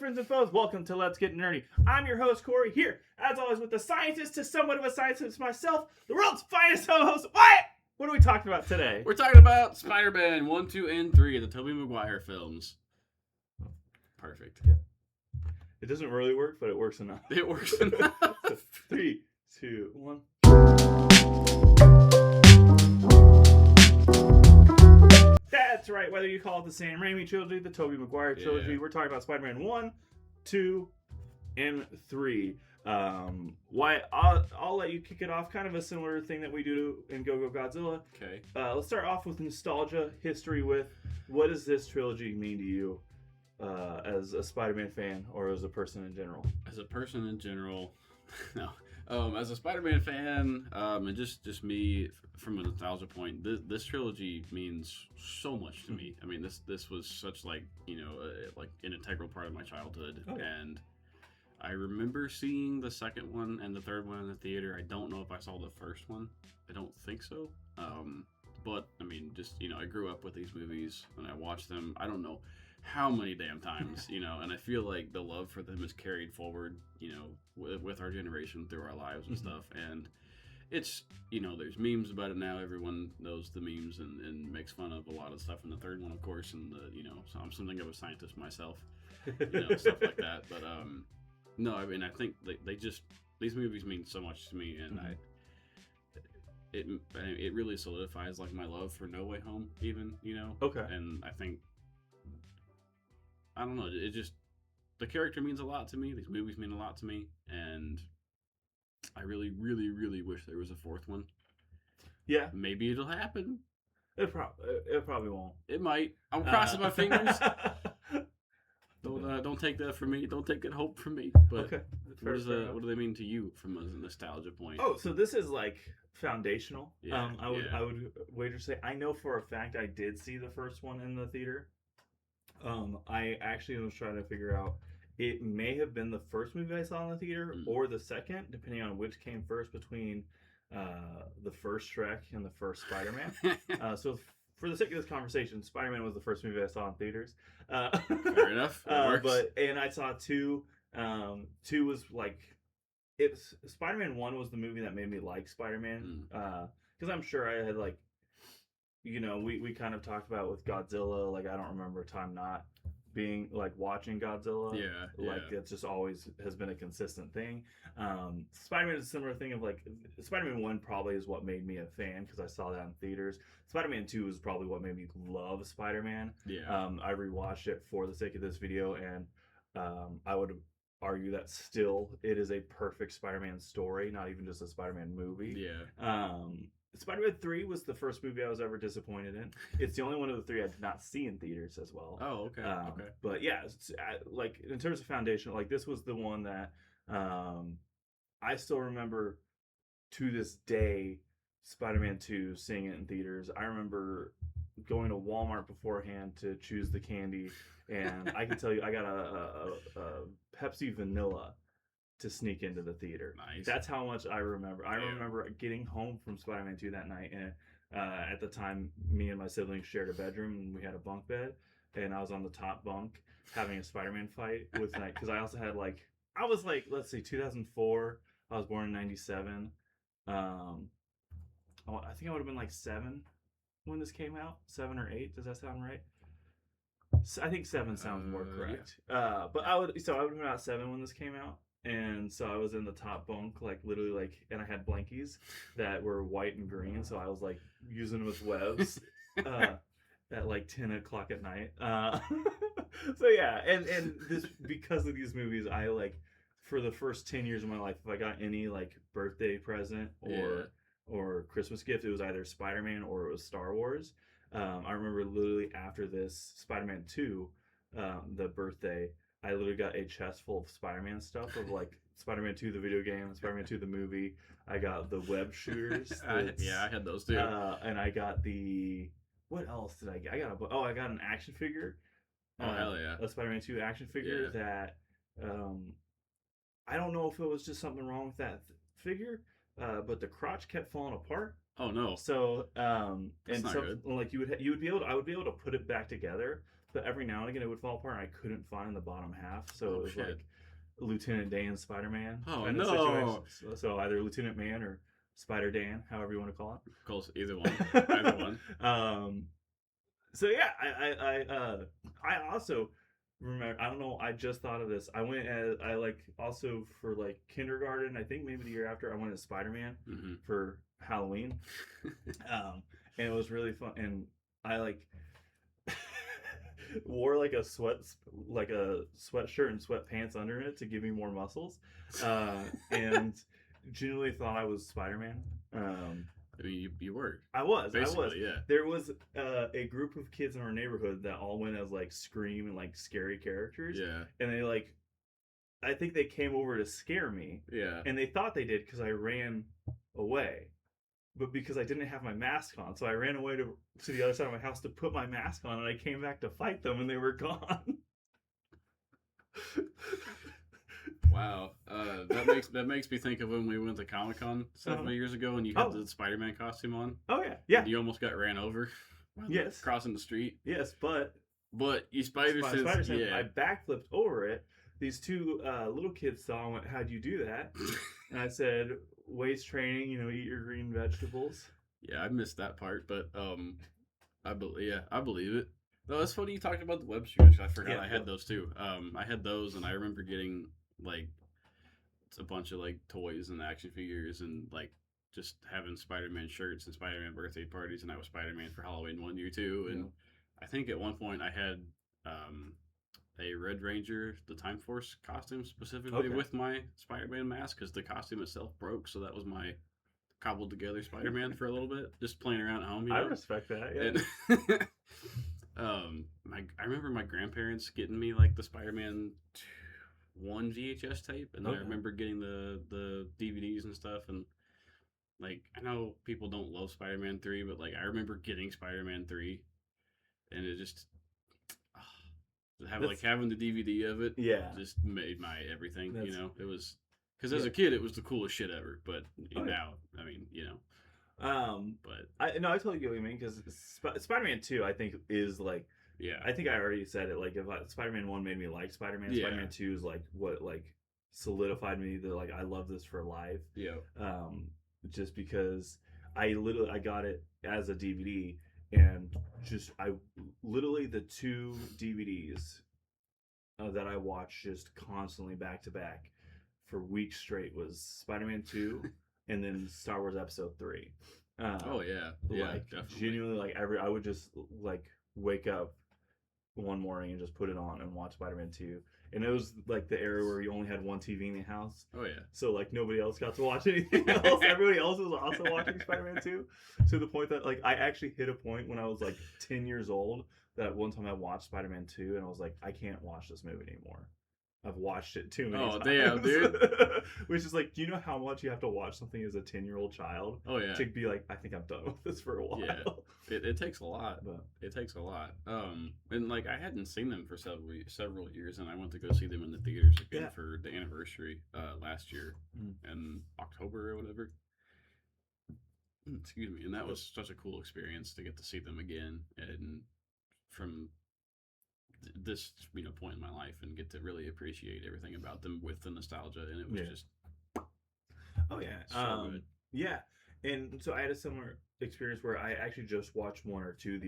friends and foes. Welcome to Let's Get Nerdy. I'm your host, Corey, here, as always, with the scientist to somewhat of a scientist myself, the world's finest host, Wyatt! What are we talking about today? We're talking about Spider-Man 1, 2, and 3, the Tobey Maguire films. Perfect. Yeah. It doesn't really work, but it works enough. It works enough. 3, 2, 1. That's right. Whether you call it the Sam Raimi trilogy, the Tobey Maguire trilogy, we're talking about Spider-Man 1, 2, and 3. Why? I'll let you kick it off. Kind of a similar thing that we do in Go Go Godzilla. Okay. Let's start off with nostalgia, history with what does this trilogy mean to you as a Spider-Man fan or as a person in general? As a person in general, no. As a Spider-Man fan, and just me from a nostalgia point, this trilogy means so much to me. I mean, this was such like an integral part of my childhood, and I remember seeing the second one and the third one in the theater. I don't know if I saw the first one. I don't think so. But I mean, just I grew up with these movies and I watched them. I don't know how many damn times, and I feel like the love for them is carried forward, with our generation through our lives and stuff. And it's, there's memes about it now. Everyone knows the memes and makes fun of a lot of stuff in the third one, of course. And so I'm something of a scientist myself, stuff like that. But no, I mean, I think these movies mean so much to me, and it really solidifies like my love for No Way Home, even, Okay. And I think, I don't know, the character means a lot to me. These movies mean a lot to me, and I really, really, really wish there was a fourth one. Yeah. Maybe it'll happen. It probably won't. It might. I'm crossing my fingers. Don't take that from me. Don't take that hope from me. But okay. What do they mean to you from a nostalgia point? Oh, so this is like foundational. Yeah, I would wager say I know for a fact I did see the first one in the theater. I actually was trying to figure out. It may have been the first movie I saw in the theater or the second, depending on which came first between the first Shrek and the first Spider-Man. So for the sake of this conversation, Spider-Man was the first movie I saw in theaters. Fair enough. And I saw 2. 2 was like Spider-Man 1 was the movie that made me like Spider-Man. Because I'm sure I had like. We kind of talked about with Godzilla, like I don't remember a time not being like watching Godzilla. Like it's just always has been a consistent thing. Spider-Man is a similar thing of like Spider-Man 1 probably is what made me a fan because I saw that in theaters. Spider-Man 2 is probably what made me love Spider-Man. I rewatched it for the sake of this video, and I would argue that still it is a perfect Spider-Man story, not even just a Spider-Man movie. Spider-Man 3 was the first movie I was ever disappointed in. It's the only one of the 3 I did not see in theaters as well. Oh, okay. Okay. But yeah, like in terms of foundation, like this was the one that I still remember to this day. Spider-Man 2, seeing it in theaters. I remember going to Walmart beforehand to choose the candy, and I can tell you, I got a Pepsi Vanilla to sneak into the theater. Nice. That's how much I remember. I remember getting home from Spider-Man 2 that night, and at the time, me and my siblings shared a bedroom, and we had a bunk bed, and I was on the top bunk having a Spider-Man fight with because I also had I was let's see, 2004. I was born in 97. I think I would have been 7 when this came out. 7 or 8. Does that sound right? I think 7 sounds more correct. Yeah. But I would have been about 7 when this came out. And so I was in the top bunk, literally, and I had blankies that were white and green, so I was using them as webs at 10 o'clock at night. So yeah, and this because of these movies, I for the first 10 years of my life, if I got any birthday present or Christmas gift, it was either Spider-Man or it was Star Wars. I remember literally after this Spider-Man 2, the birthday. I literally got a chest full of Spider-Man stuff of Spider-Man 2 the video game, Spider-Man 2 the movie. I got the web shooters. I had those too. And I got what else did I get? I got an action figure. Oh hell yeah! A Spider-Man 2 action figure that I don't know if it was just something wrong with that figure, but the crotch kept falling apart. Oh no! So That's not good. I would be able to put it back together. but every now and again it would fall apart. And I couldn't find the bottom half, so Oh it was shit. like Lieutenant Dan Spider-Man Oh kind of no. situation. So either Lieutenant Man or Spider Dan, however you want to call Close. Either one. Either it. one. So yeah, I also remember. I don't know. I just thought of this. I went as I like also for like kindergarten. I think maybe the year after I went as Spider Man Mm-hmm. for Halloween. And it was really fun. And I like wore like a sweatshirt and sweatpants under it to give me more muscles. And genuinely thought I was Spider Man. I mean, you were. I was. Basically, yeah. There was a group of kids in our neighborhood that all went as like Scream and like scary characters. Yeah. And they like, I think they came over to scare me. Yeah. And they thought they did because I ran away. But because I didn't have my mask on, so I ran away to the other side of my house to put my mask on, and I came back to fight them, and they were gone. Wow, that makes me think of when we went to Comic-Con several years ago, and you had the Spider-Man costume on. Oh yeah. And you almost got ran over. Yes. Crossing the street. Yes, but you spider sense. Yeah. I backflipped over it. These two little kids saw and went, "How'd you do that?" And I said, "Waist training. Eat your green vegetables." Yeah, I missed that part, but I believe it. No, it's funny you talked about the web shooters. I forgot I had those too. I had those, and I remember getting like a bunch of like toys and action figures, and like just having Spider-Man shirts and Spider-Man birthday parties, and I was Spider-Man for Halloween one year too. And I think at one point I had a Red Ranger, the Time Force costume specifically with my Spider-Man mask because the costume itself broke, so that was my cobbled together Spider-Man for a little bit, just playing around at home. I respect that. Yeah. And, I remember my grandparents getting me like the Spider-Man 1 VHS tape, and I remember getting the DVDs and stuff, and like I know people don't love Spider-Man 3, but like I remember getting Spider-Man 3, and it just having the DVD of it, just made my everything. It was because as a kid it was the coolest shit ever, but now I mean but I totally get what you mean because Spider-Man 2 I think is like I think I already said it, like if Spider-Man 1 made me like Spider-Man, Spider-Man 2 is like what like solidified me that like I love this for life. Just because I got it as a DVD, and just I literally the two DVDs that I watched just constantly back to back for weeks straight was Spider-Man 2 and then Star Wars Episode 3. Like definitely. Genuinely, like I would just like wake up one morning and just put it on and watch Spider-Man 2. And it was like the era where you only had one TV in the house. Oh yeah. So like nobody else got to watch anything else. Everybody else was also watching Spider-Man 2. To the point that like I actually hit a point when I was like 10 years old that one time I watched Spider-Man 2 and I was like, I can't watch this movie anymore. I've watched it too many times. Oh damn, dude. Which is like, do you know how much you have to watch something as a 10-year-old child? Oh yeah. To be like, I think I'm done with this for a while. Yeah. It takes a lot. It takes a lot. And like I hadn't seen them for several years, and I went to go see them in the theaters again for the anniversary last year in October or whatever. Excuse me. And that was such a cool experience to get to see them again, and from this point in my life, and get to really appreciate everything about them with the nostalgia, and it was just so good. And so I had a similar experience where I actually just watched one or two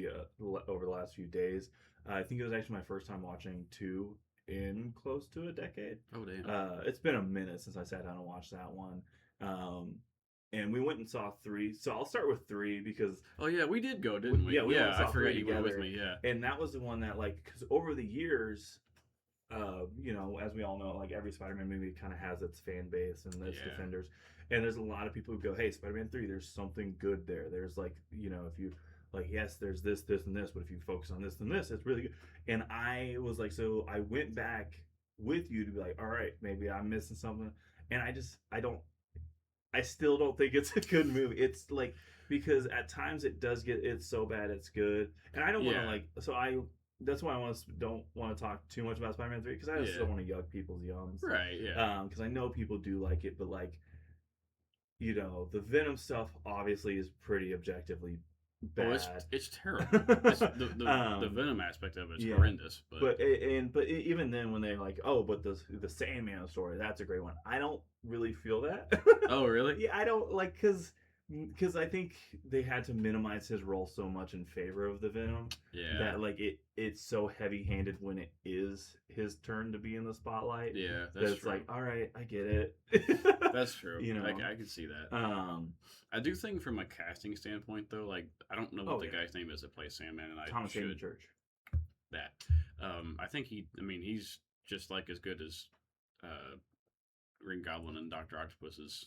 over the last few days. I think it was actually my first time watching 2 in close to a decade. Oh damn. It's been a minute since I sat down and watched that one. And we went and saw 3. So I'll start with 3 because... Oh, yeah, we did go, didn't we? Yeah, we I forgot you went with me, And that was the one that, like... Because over the years, as we all know, like, every Spider-Man movie kind of has its fan base and its defenders. And there's a lot of people who go, hey, Spider-Man 3, there's something good there. There's, like, if you... Like, yes, there's this, and this, but if you focus on this and this, it's really good. And I was like... So I went back with you to be like, all right, maybe I'm missing something. And I still don't think it's a good movie. It's like, because at times it's so bad it's good. And I don't want to that's why don't want to talk too much about Spider-Man 3 because I just don't want to yuck people's yums. Right, yeah. Because I know people do like it, but like, the Venom stuff obviously is pretty objectively Oh, it's bad. it's terrible. It's the um, Venom aspect of it's yeah, horrendous. But even then when they're like, oh, but the Sandman story, that's a great one. I don't really feel that. oh, really? Yeah, I don't like because I think they had to minimize his role so much in favor of the Venom Yeah, that like it's so heavy handed when it is his turn to be in the spotlight yeah, that that's it's true. like, all right, I get it. That's true. You know. I can see that. Um. I do think from a casting standpoint, though, like I don't know what Oh the yeah, guy's name is that plays Sandman, and I Thomas Hayden should Church. that. I think I mean, he's just like as good as uh, Green Goblin and Doctor Octopus's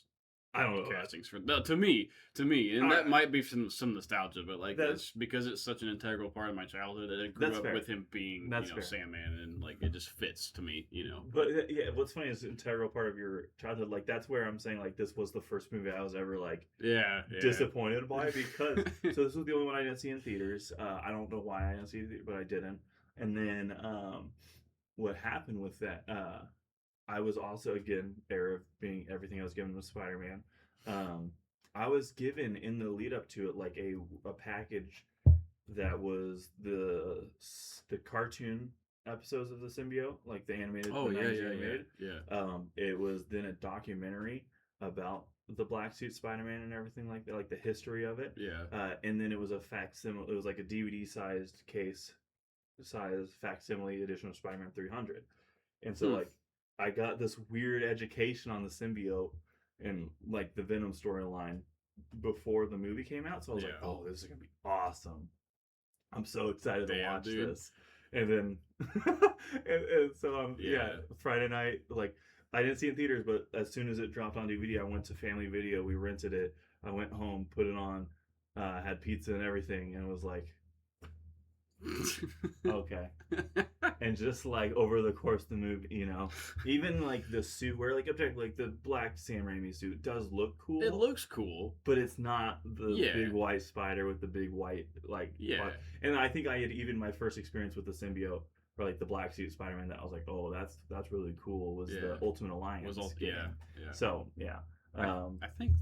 I don't know that. castings for no, to me, and that I, might be some nostalgia, but like that's that's because it's such an integral part of my childhood, and I grew that's up fair. with him being That's fair. Sandman, and like it just fits to me, But yeah, what's funny is integral part of your childhood. Like that's where I'm saying like this was the first movie I was ever like Yeah, disappointed by because so this was the only one I didn't see in theaters. I don't know why I didn't see it, but I didn't. And then what happened with that? I was also again era of being everything I was given with Spider Man. Um, I was given in the lead up to it like a package that was the cartoon episodes of the symbiote, like the animated, oh the yeah, 90s yeah, yeah, animated. yeah, It was then a documentary about the black suit Spider-Man and everything like that, like the history of it. yeah. And then it was a facsimile. It was like a DVD sized size facsimile edition of Spider-Man 300. And so Hmm. like I got this weird education on the symbiote and like the Venom storyline before the movie came out. So I was like, Yeah. oh, this is gonna be awesome. I'm so excited to Damn, watch dude. this. And then, and so Yeah. Friday night, like I didn't see it in theaters, but as soon as it dropped on DVD, I went to Family Video. We rented it. I went home, put it on, had pizza and everything, and was like, okay. And just like over the course of the movie, even like the suit, where like object, like the black Sam Raimi suit does look cool. It looks cool, but it's not the Yeah. big white spider with the big white like. Yeah. And I think I had even my first experience with the symbiote or like the black suit Spider-Man that I was like, oh, that's really cool. Was Yeah. the Ultimate Alliance? was all game. yeah. So yeah, I think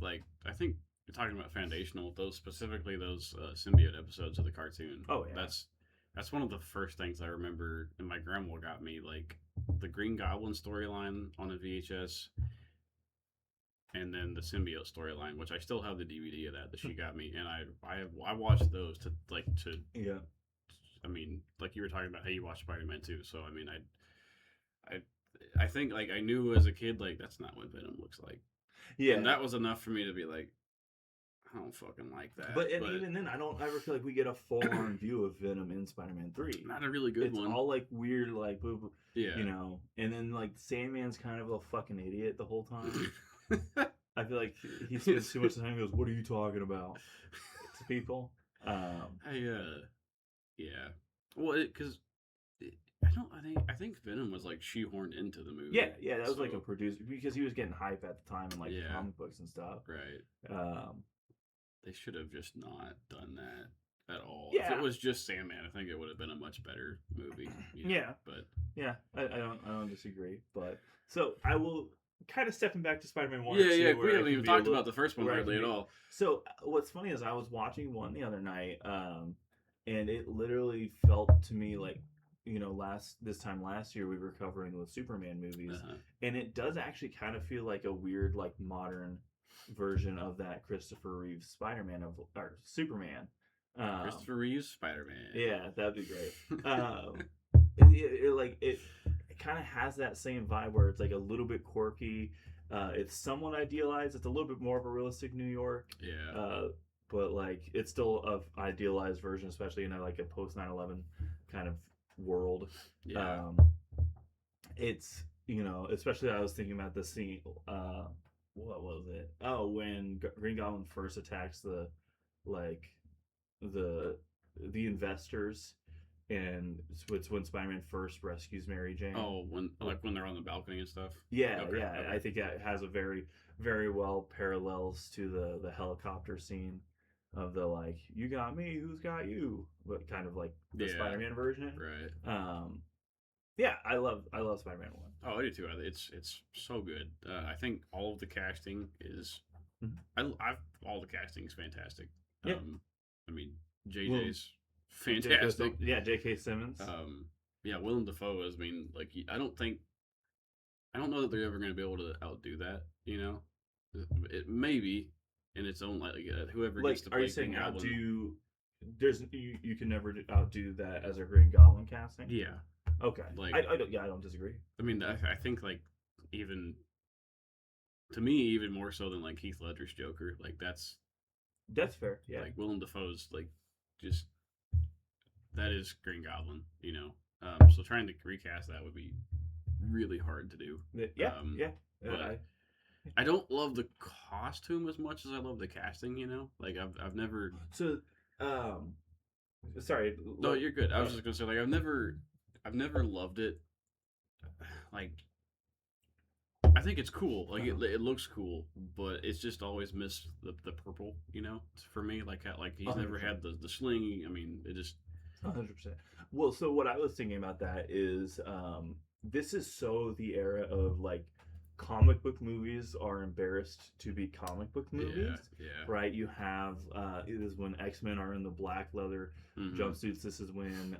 you're talking about foundational. Those specifically those symbiote episodes of the cartoon. Oh yeah. That's one of the first things I remember. And my grandma got me like the Green Goblin storyline on a VHS, and then the symbiote storyline, which I still have the DVD of that she got me, and I watched those to yeah. I mean, like you were talking about how you watch Spider Man too. So I mean, I think like I knew as a kid like that's not what Venom looks like. Yeah. And that was enough for me to be like, I don't fucking like that. But even then, I don't ever feel like we get a full on view of Venom in Spider-Man 3. Not a really good it's one. It's all like weird, like boo boo. Yeah. And then like Sandman's kind of a fucking idiot the whole time. I feel like he spends too much time. He goes, "What are you talking about?" to people. Yeah. Well, because I think Venom was like shoehorned into the movie. Yeah. That was like a producer because he was getting hype at the time and like comic books and stuff. Right. They should have just not done that at all. Yeah. If it was just Sandman, I think it would have been a much better movie. Yeah. But yeah, I don't disagree. But so I will kind of stepping back to Spider-Man 1. Yeah. We haven't even talked about the first one hardly at all. So what's funny is I was watching one the other night, and it literally felt to me like this time last year we were covering the Superman movies, and it does actually kind of feel like a weird like modern version of that Christopher Reeves Spider-Man or Superman. Christopher Reeves Spider-Man. Yeah, that'd be great. It kind of has that same vibe where it's like a little bit quirky. It's somewhat idealized. It's a little bit more of a realistic New York. Yeah. But like it's still a idealized version, especially in like a post 9/11 kind of world. Yeah. It's especially I was thinking about the scene. What was it? Oh, when Green Goblin first attacks the investors, and it's when Spider-Man first rescues Mary Jane. Oh, when they're on the balcony and stuff. Yeah, okay. I think it has a very, very well parallels to the helicopter scene of the like you got me, who's got you, but kind of like the Spider-Man version. Right. Yeah, I love Spider-Man 1. Oh, I do too. It's so good. I think all of the casting is, all the casting is fantastic. Yeah. I mean, Well, JJ's fantastic. J.K. Simmons. Yeah, Willem Dafoe is. I mean, like I don't know that they're ever going to be able to outdo that. You know, it maybe in its own like whoever Like, gets to are you play saying Green Goblin. outdo? You can never outdo that as a Green Goblin casting. Yeah, Okay. like I don't. Yeah, I don't disagree. I mean, I think like even to me even more so than like Heath Ledger's Joker. Like That's fair. Yeah. like Willem Dafoe's like just that is Green Goblin. You know, so trying to recast that would be really hard to do. Yeah. Um, Yeah. but I don't love the costume as much as I love the casting. You know, like I've never. So, um, sorry. No, you're good. I was just gonna say like I've never loved it. Like I think it's cool. Like it looks cool, but it's just always missed the purple. You know, for me, like he's never 100%. had the sling. I mean, it just 100%. Well, so what I was thinking about that is, this is so the era of like comic book movies are embarrassed to be comic book movies, yeah. right? You have it is when X-Men are in the black leather Mm-hmm. jumpsuits. This is when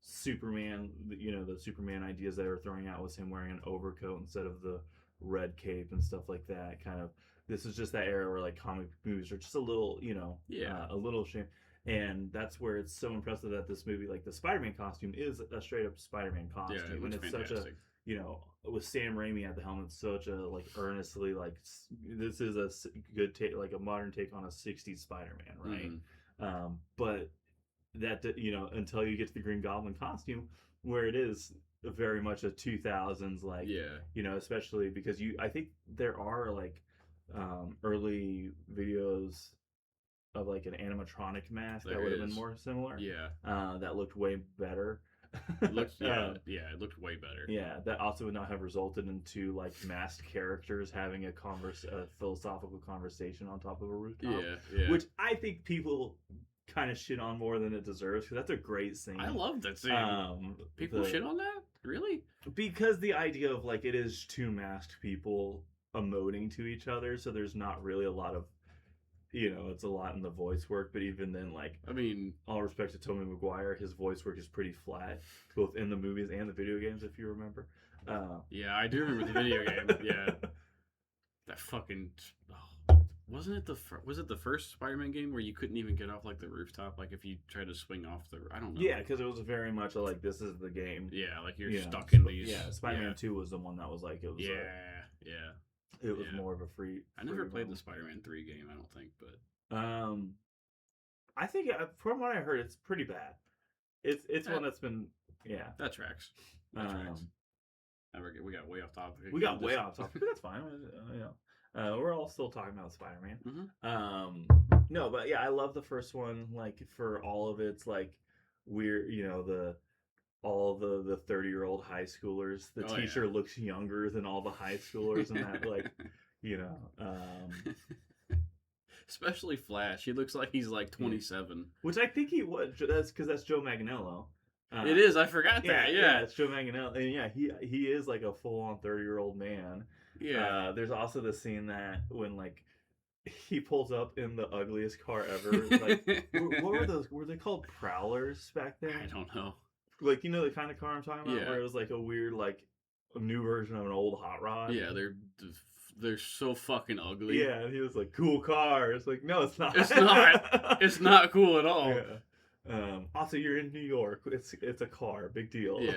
Superman, the Superman ideas that are throwing out with him wearing an overcoat instead of the red cape and stuff like that. Kind of, this is just that era where like comic movies are just a little, a little shame. And that's where it's so impressive that this movie, like the Spider-Man costume, is a straight up Spider-Man costume, Yeah, it and looks it's fantastic. such a, with Sam Raimi at the helmet, such a like earnestly like this is a good take, like a modern take on a '60s Spider-Man, right? But that until you get to the Green Goblin costume, where it is very much a 2000s like especially because I think there are like early videos of like an animatronic mask that would have been more similar. Yeah. That looked way better. It looked it looked way better. Yeah, that also would not have resulted into like masked characters having a philosophical conversation on top of a rooftop. Yeah. Which I think people kind of shit on more than it deserves because that's a great scene. I love that scene. People shit on that? Really? Because the idea of like it is two masked people emoting to each other, so there's not really a lot of it's a lot in the voice work, but even then, like, I mean, all respect to Tobey Maguire, his voice work is pretty flat, both in the movies and the video games, if you remember. Yeah, I do remember the video game. Yeah, that fucking wasn't it was it the first Spider-Man game where you couldn't even get off like the rooftop, like if you tried to swing off the I don't know. Yeah, because it was very much like this is the game. Yeah, like you're stuck in these. Yeah, Spider-Man 2 was the one that was like it was. Yeah. It was more of a free. I never played the Spider-Man 3 game, I don't think, but I think from what I heard, it's pretty bad. It's one that's been that tracks. We got way off topic. We got way off topic. That's fine. We're all still talking about Spider-Man. Mm-hmm. No, but yeah, I love the first one. Like for all of its like weird, all the 30-year-old high schoolers. The teacher looks younger than all the high schoolers, and that like, especially Flash. He looks like he's like 27. Which I think he would. That's because that's Joe Manganiello. It is. I forgot that. Yeah, it's Joe Manganiello, and he is like a full-on 30-year-old man. Yeah. There's also the scene that when like he pulls up in the ugliest car ever. Like, what were those? Were they called Prowlers back then? I don't know. Like, the kind of car I'm talking about, where it was like a weird, like, a new version of an old hot rod. Yeah, they're so fucking ugly. Yeah, and he was like, "Cool car." It's like, no, it's not. It's not. It's not cool at all. Yeah. Also, you're in New York. It's a car. Big deal. Yeah,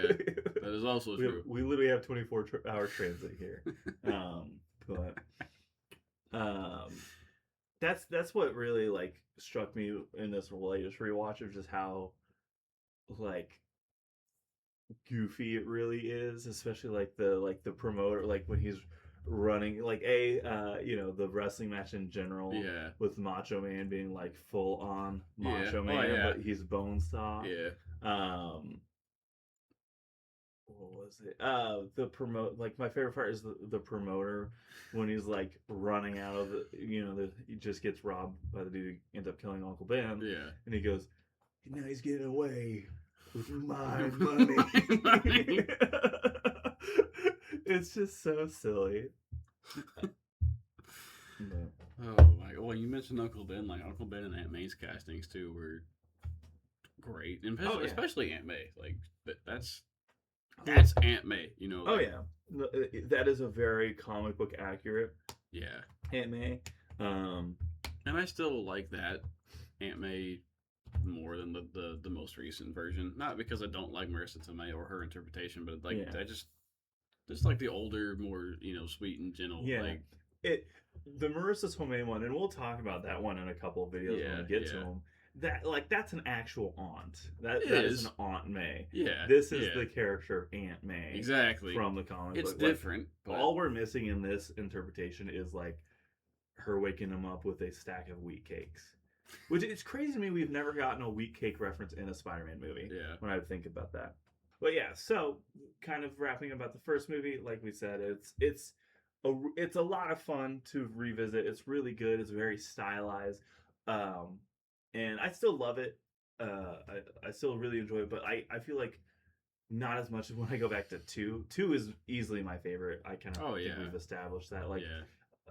that is also true. We literally have 24-hour transit here. That's what really like struck me in this latest rewatch of just how like goofy it really is, especially like the promoter, like when he's running like the wrestling match in general, with Macho Man being like full on Macho Man, but he's bone stock. What was it? Like my favorite part is the promoter when he's like running out of he just gets robbed by the dude who ends up killing Uncle Ben. Yeah, and he goes, now he's getting away with my money. It's just so silly. Oh my! well, you mentioned Uncle Ben. Like Uncle Ben and Aunt May's castings too were great, and Oh yeah. especially Aunt May. Like that's Who- Aunt May. You know, Oh like yeah. That is a very comic book accurate yeah. Aunt May. Um, And I still like that Aunt May more than the most recent version. Not because I don't like Marissa Tomei or her interpretation, but like yeah. I just like the older, more sweet and gentle. Yeah. Like It the Marissa Tomei one, and we'll talk about that one in a couple of videos when yeah, we get to yeah. them. That's an actual aunt. It That is is. an Aunt May. Yeah, This is yeah. the character of Aunt May Exactly. from the comic It's book. Like, different, but all we're missing in this interpretation is like her waking him up with a stack of wheat cakes. Which it's crazy to me we've never gotten a wheat cake reference in a Spider-Man movie. yeah, When I think about that. But yeah, so kind of wrapping about the first movie, like we said, it's a lot of fun to revisit. It's really good. It's very stylized, and I still love it. I still really enjoy it, but I feel like not as much as when I go back to two. Two is easily my favorite. I kind of Oh, think yeah. we've established that. Like yeah,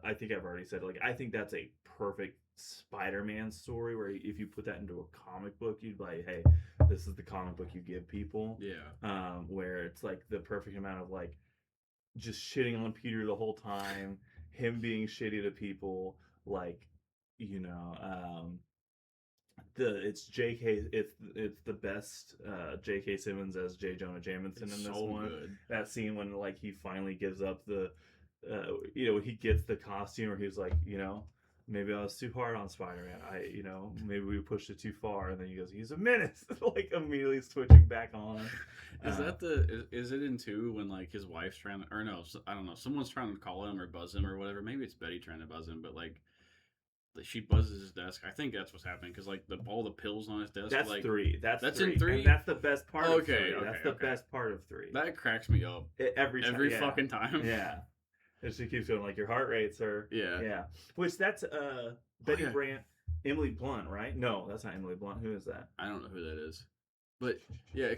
I think I've already said, like I think that's a perfect Spider-Man story where if you put that into a comic book, you'd be like, hey, this is the comic book you give people. yeah. Where it's like the perfect amount of like just shitting on Peter the whole time, him being shitty to people, like you know, it's J.K. It's the best J.K. Simmons as J. Jonah Jameson It's in this so one. good. That scene when like he finally gives up the, when he gets the costume, or he's like, maybe I was too hard on Spider-Man. Maybe we pushed it too far, and then he goes, he's a menace, like immediately switching back on. Is that is it in two when like his wife's trying to, or no, I don't know, someone's trying to call him or buzz him or whatever. Maybe it's Betty trying to buzz him, but like she buzzes his desk. I think that's what's happening because like all the pills on his desk. That's like, three. That's three. in three. And that's the best part. Okay, of three. okay, That's the okay. best part of three. That cracks me up Every time, every yeah. fucking time. Yeah. And she keeps going like your heart rates are. Yeah. Yeah. Which that's Betty yeah. Brant, Emily Blunt, right? No, that's not Emily Blunt. Who is that? I don't know who that is, but yeah,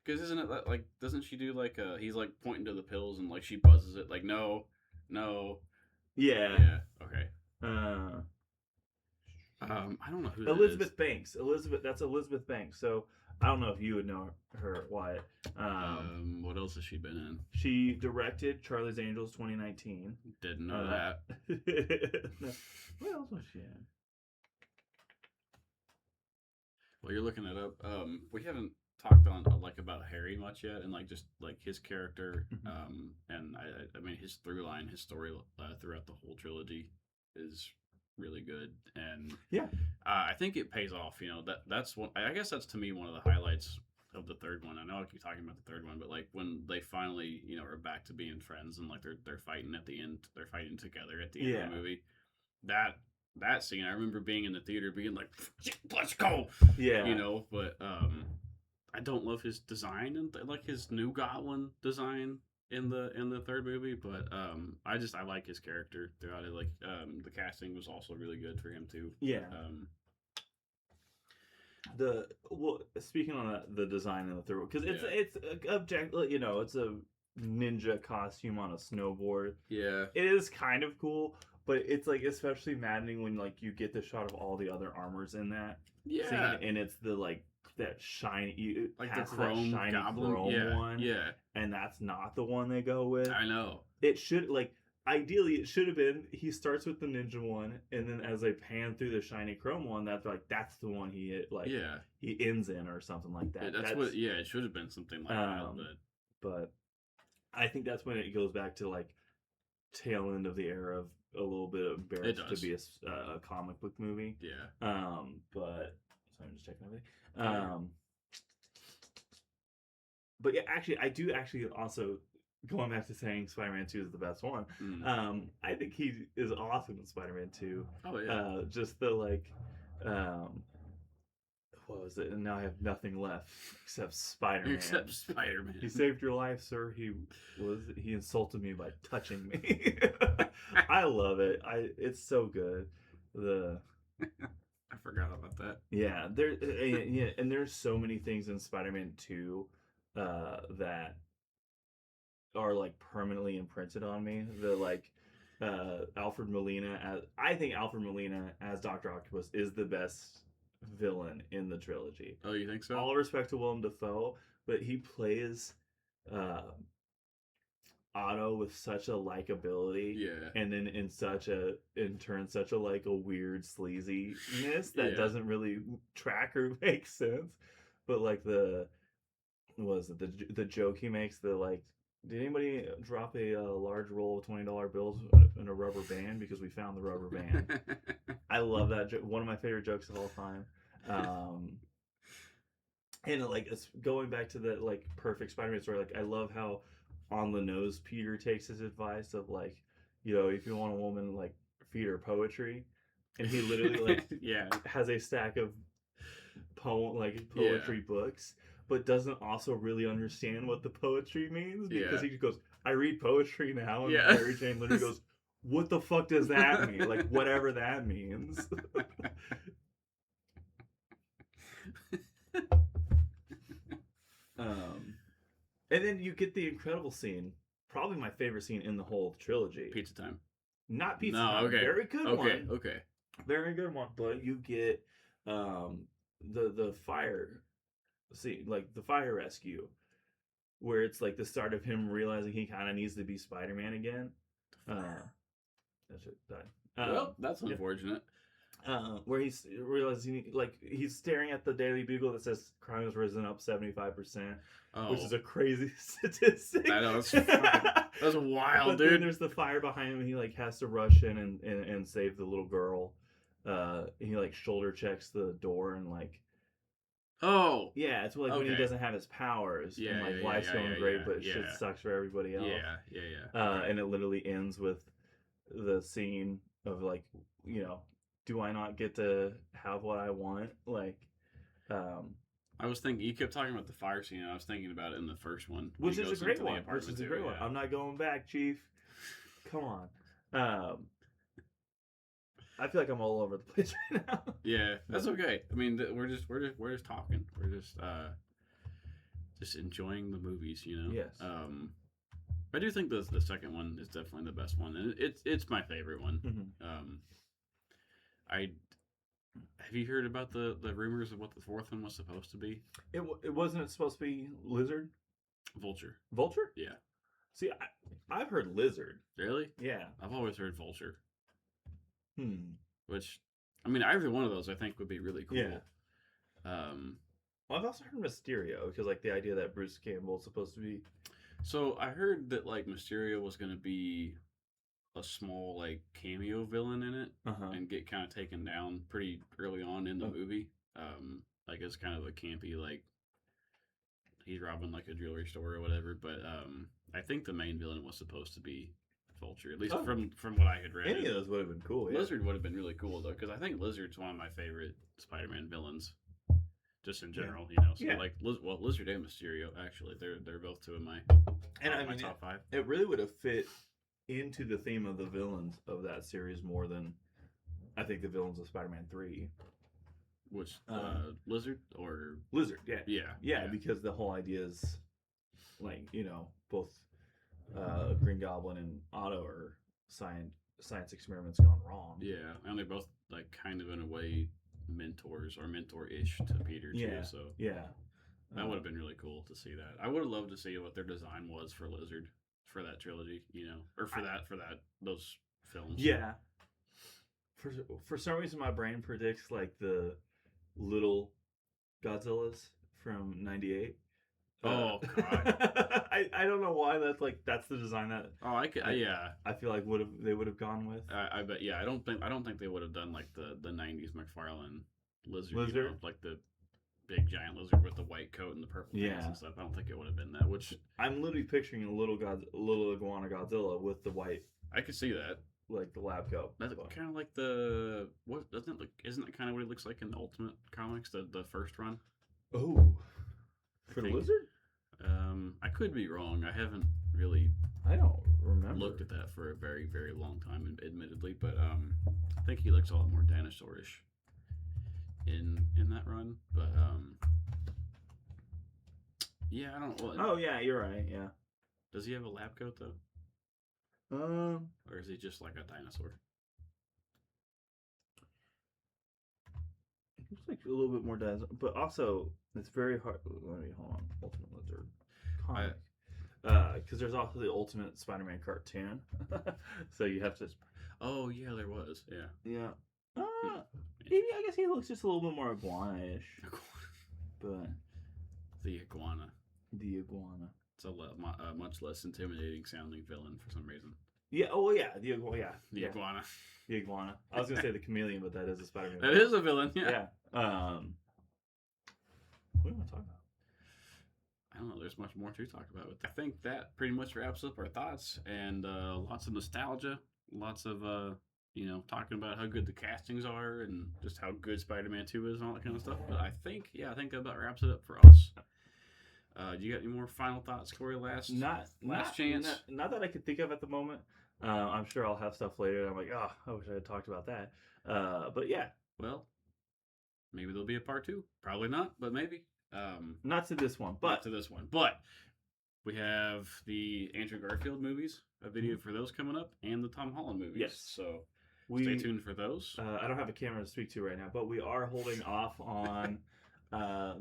because isn't it like doesn't she do like he's like pointing to the pills and like she buzzes it like no. Yeah. Yeah. Okay. I don't know who that Elizabeth is. Banks. That's Elizabeth Banks. So I don't know if you would know her, Wyatt. What else has she been in? She directed Charlie's Angels 2019. Didn't know that. No. What else was she in? Well, you're looking it up. We haven't talked on like about Harry much yet, and like just like his character. And I mean his through line, his story throughout the whole trilogy is really good, and yeah, I think it pays off. That's one. I guess that's to me one of the highlights of the third one. I know I keep talking about the third one, but like when they finally are back to being friends and like they're fighting at the end, they're fighting together at the end of the movie. That scene, I remember being in the theater, being like, "Let's go!" Yeah, But I don't love his design and like his new Goblin design in the third movie, but I like his character throughout it. Like the casting was also really good for him too. Yeah. Speaking on that, the design in the third one, because it's it's a ninja costume on a snowboard. Yeah, it is kind of cool, but it's like especially maddening when like you get the shot of all the other armors in that scene, and it's the like that shiny, like the chrome shiny Goblin one, and that's not the one they go with. I know. It should ideally it should have been he starts with the ninja one, and then as they pan through the shiny chrome one, that's the one he ends in or something like that. That's what it should have been something like that. But I think that's when it goes back to like tail end of the era of a little bit embarrassed to be a comic book movie. Yeah. But so I'm just checking everything. But yeah, actually, I do also, going back to saying Spider-Man 2 is the best one. I think he is awesome in Spider-Man 2. Oh yeah. Just the like, what was it? And now I have nothing left except Spider-Man. Except Spider-Man. He saved your life, sir. He insulted me by touching me. I love it. It's so good. I forgot about that. Yeah, and there's so many things in Spider-Man 2 that are like permanently imprinted on me. Alfred Molina as I think Alfred Molina as Doctor Octopus is the best villain in the trilogy. Oh, you think so? All respect to Willem Dafoe, but he plays uh, Otto with such a likability, Yeah. and then in turn such a like a weird sleaziness that Yeah. doesn't really track or make sense. But like the joke he makes, the like, did anybody drop a large roll of $20 bills in a rubber band because we found the rubber band? I love that joke. One of my favorite jokes of all time. And like it's going back to the like perfect Spider-Man story. Like I love how on the nose Peter takes his advice of like, if you want a woman, like feed her poetry, and he literally like yeah. has a stack of Yeah. poetry books, but doesn't also really understand what the poetry means because Yeah. he just goes, "I read poetry now," and Yeah. Mary Jane literally goes, "What the fuck does that mean? Like whatever that means." And then you get the incredible scene, probably my favorite scene in the whole trilogy. Pizza time. Not pizza No, time. okay. Very good Okay, one. okay. Very good one. But you get the fire scene, like the fire rescue, where it's like the start of him realizing he kind of needs to be Spider-Man again. That shit died. Well, that's unfortunate. Where he's realizes he's staring at the Daily Bugle that says crime has risen up 75%, which is a crazy statistic. I know, that's wild, but dude. Then there's the fire behind him. He like has to rush in and save the little girl. He like shoulder checks the door and like. Oh. Yeah, it's like when he doesn't have his powers. Yeah, and like yeah, life's going great, but shit yeah. sucks for everybody else. Yeah. And it literally ends with the scene of like, do I not get to have what I want? Like, I was thinking, you kept talking about the fire scene, and I was thinking about it in the first one. Which is a great one. I'm not going back, Chief. Come on. I feel like I'm all over the place right now. Yeah, that's okay. I mean, we're just talking. We're just enjoying the movies, Yes. I do think the second one is definitely the best one, and it's my favorite one. Mm-hmm. Have you heard about the rumors of what the fourth one was supposed to be? It wasn't supposed to be Lizard? Vulture. Vulture? Yeah. See, I've heard Lizard. Really? Yeah. I've always heard Vulture. Which, I mean, either one of those I think would be really cool. Yeah. Well, I've also heard Mysterio, because like the idea that Bruce Campbell is supposed to be. So I heard that like Mysterio was going to be a small like cameo villain in it, and get kind of taken down pretty early on in the movie. Like it's kind of a campy, like he's robbing like a jewelry store or whatever. But I think the main villain was supposed to be Vulture, at least from what I had read. Any of those would have been cool. Yeah. Lizard would have been really cool though, because I think Lizard's one of my favorite Spider-Man villains, just in general. So like, Lizard and Mysterio, actually, they're both two of my top five. It really would have fit into the theme of the villains of that series more than I think the villains of Spider-Man 3. Which Lizard or Lizard? Yeah, because the whole idea is like both Green Goblin and Otto are science experiments gone wrong. Yeah, and they're both like kind of in a way mentors or mentor-ish to Peter too. So that would have been really cool to see that. I would have loved to see what their design was for Lizard for that trilogy, or for those films. Yeah. For some reason, my brain predicts like the little Godzillas from '98. Oh God! I don't know why that's the design that. Oh, I feel like they would have gone with. I bet. Yeah, I don't think they would have done like the '90s McFarlane lizard. Like the big giant lizard with the white coat and the purple pants and stuff. I don't think it would have been that. Which I'm literally picturing a little iguana Godzilla with the white. I could see that. Like the lab coat. That's kind of like the what doesn't it look? Isn't that kind of what it looks like in the Ultimate Comics, the first run? Oh, for the lizard? I could be wrong. I haven't really. I don't remember. Looked at that for a very, very long time, admittedly, but I think he looks a lot more dinosaurish in that run. But yeah, I don't. Well, oh yeah, you're right. Yeah. Does he have a lab coat though? Or is he just like a dinosaur? It looks like a little bit more dinosaur, but also it's very hard. Let me hold on. Ultimate Lizard comic. Because there's also the Ultimate Spider-Man cartoon, so you have to. Oh yeah, there was. Yeah. Yeah. I guess he looks just a little bit more iguana-ish, but The iguana. the iguana. It's a much less intimidating sounding villain for some reason. Yeah. Oh yeah. The iguana. Yeah. The iguana. The iguana. I was gonna say the chameleon, but that is a Spider-Man. That is a villain. Yeah. Yeah. What do you want to talk about? I don't know. There's much more to talk about. I think that pretty much wraps up our thoughts and lots of nostalgia, lots of talking about how good the castings are and just how good Spider-Man 2 is and all that kind of stuff. But I think that about wraps it up for us. Do you got any more final thoughts, Corey? Last chance. Not that I could think of at the moment. I'm sure I'll have stuff later. I'm like, I wish I had talked about that. But yeah. Well, maybe there'll be a part 2. Probably not, but maybe. Not to this one, but we have the Andrew Garfield movies, a video for those coming up, and the Tom Holland movies. Yes. So stay tuned for those. I don't have a camera to speak to right now, but we are holding off on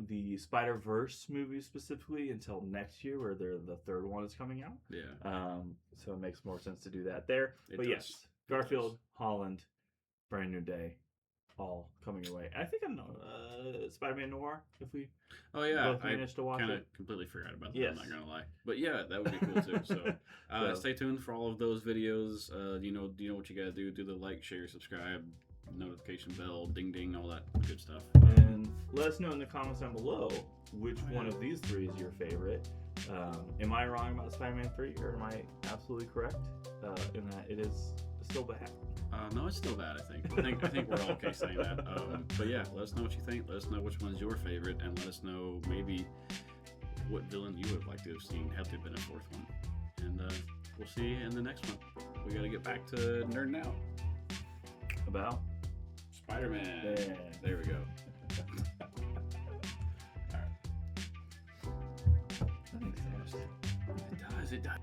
the Spider-Verse movie specifically until next year, where the third one is coming out. Yeah. So it makes more sense to do that there. Yes, Garfield, Holland, Brand New Day, all coming your way. I think I know Spider-Man Noir. If we both managed to watch it, completely forgot about that. Yes. I'm not gonna lie, but yeah, that would be cool too. So, stay tuned for all of those videos. You know what you gotta do? Do the like, share, subscribe, notification bell, ding ding, all that good stuff. And let us know in the comments down below which one of these three is your favorite. Am I wrong about Spider-Man 3, or am I absolutely correct in that it is still bad? No, it's still bad. I think we're all okay saying that. But yeah, let us know what you think. Let us know which one's your favorite, and let us know maybe what villain you would like to have seen had there been a fourth one. And we'll see you in the next one. We got to get back to nerding out About Spider-Man. Yeah. There we go. All right. That makes sense. It does.